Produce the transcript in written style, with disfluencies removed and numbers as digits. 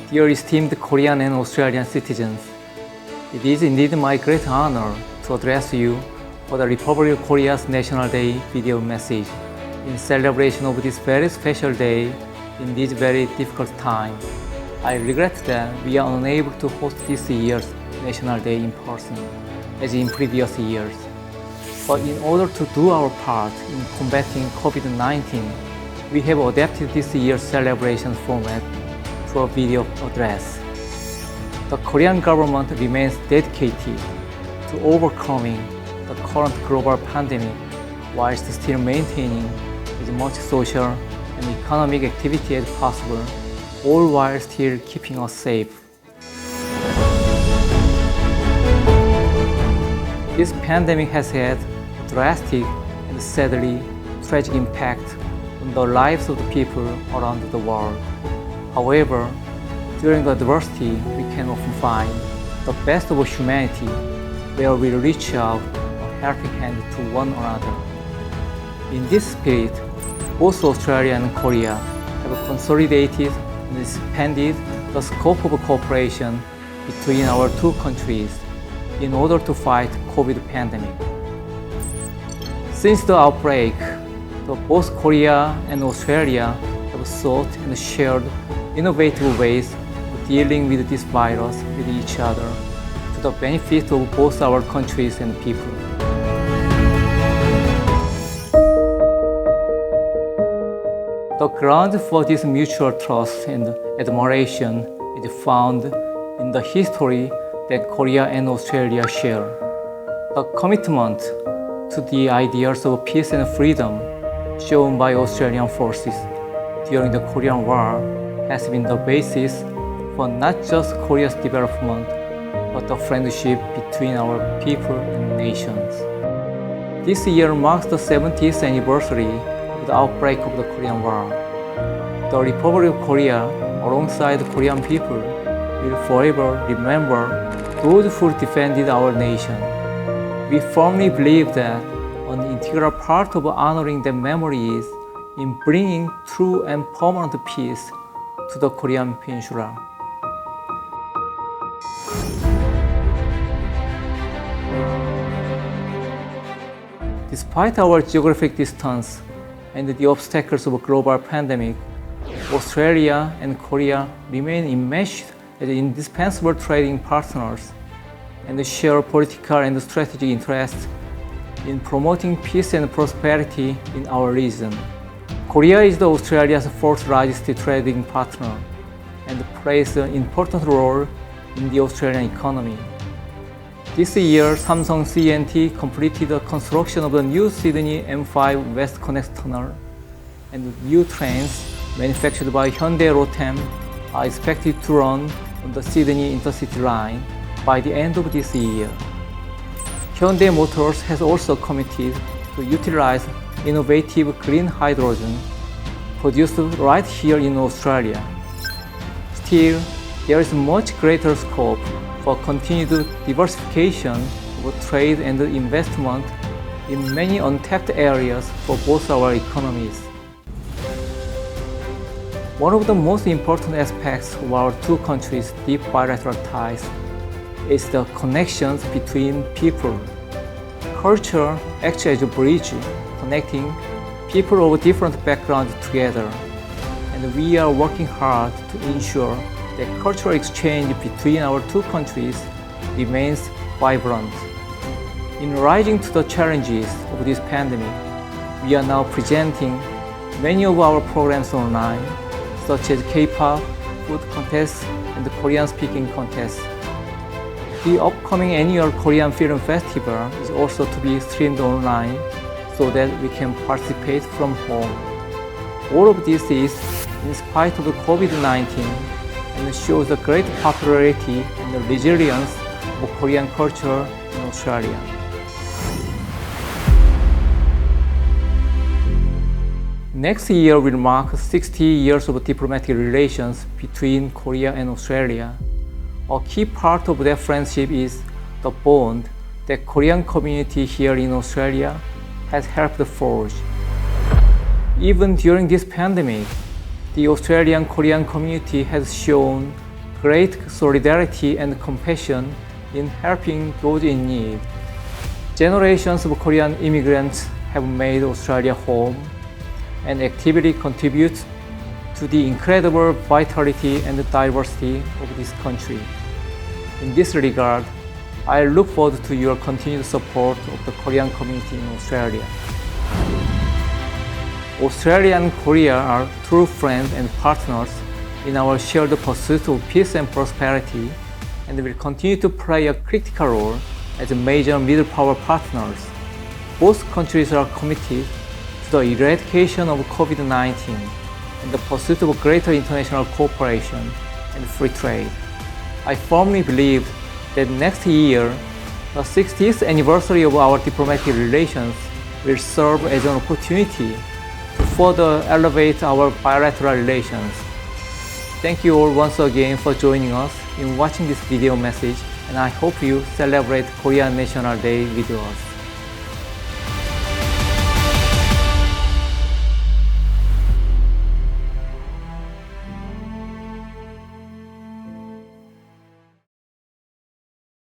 Dear esteemed Korean and Australian citizens, it is indeed my great honor to address you for the Republic of Korea's National Day video message in celebration of this very special day in this very difficult time. I regret that we are unable to host this year's National Day in person, as in previous years. But in order to do our part in combating COVID-19, we have adapted this year's celebration format to a video address. The Korean government remains dedicated to overcoming the current global pandemic whilst still maintaining as much social and economic activity as possible, all while still keeping us safe. This pandemic has had a drastic and sadly tragic impact on the lives of the people around the world. However, during the adversity, we can often find the best of humanity, where we reach out a helping hand to one another. In this spirit, both Australia and Korea have consolidated and expanded the scope of cooperation between our two countries in order to fight COVID pandemic. Since the outbreak, both Korea and Australia have sought and shared innovative ways of dealing with this virus with each other to the benefit of both our countries and people. The ground for this mutual trust and admiration is found in the history that Korea and Australia share. The commitment to the ideals of peace and freedom shown by Australian forces during the Korean War has been the basis for not just Korea's development, but the friendship between our people and nations. This year marks the 70th anniversary of the outbreak of the Korean War. The Republic of Korea, alongside the Korean people, will forever remember those who defended our nation. We firmly believe that an integral part of honoring their memory is in bringing true and permanent peace to the Korean Peninsula. Despite our geographic distance and the obstacles of a global pandemic, Australia and Korea remain enmeshed as indispensable trading partners and share political and strategic interests in promoting peace and prosperity in our region. Korea is Australia's fourth largest trading partner and plays an important role in the Australian economy. This year, Samsung C&T completed the construction of the new Sydney M5 West Connect Tunnel, and new trains manufactured by Hyundai Rotem are expected to run on the Sydney Intercity line by the end of this year. Hyundai Motors has also committed to utilize innovative green hydrogen produced right here in Australia. Still, there is much greater scope for continued diversification of trade and investment in many untapped areas for both our economies. One of the most important aspects of our two countries' deep bilateral ties is the connections between people. Culture acts as a bridge connecting people of different backgrounds together, and we are working hard to ensure that cultural exchange between our two countries remains vibrant. In rising to the challenges of this pandemic, we are now presenting many of our programs online, such as K-pop, food contests, and Korean-speaking contests. The upcoming annual Korean Film Festival is also to be streamed online so that we can participate from home. All of this is in spite of COVID-19 and shows the great popularity and the resilience of Korean culture in Australia. Next year will mark 60 years of diplomatic relations between Korea and Australia. A key part of that friendship is the bond that Korean community here in Australia has helped forge. Even during this pandemic, the Australian Korean community has shown great solidarity and compassion in helping those in need. Generations of Korean immigrants have made Australia home and actively contribute to the incredible vitality and diversity of this country. In this regard, I look forward to your continued support of the Korean community in Australia. Australia and Korea are true friends and partners in our shared pursuit of peace and prosperity, and will continue to play a critical role as major middle power partners. Both countries are committed to the eradication of COVID-19 and the pursuit of greater international cooperation and free trade. I firmly believe that next year, the 60th anniversary of our diplomatic relations will serve as an opportunity to further elevate our bilateral relations. Thank you all once again for joining us in watching this video message, and I hope you celebrate Korean National Day with us.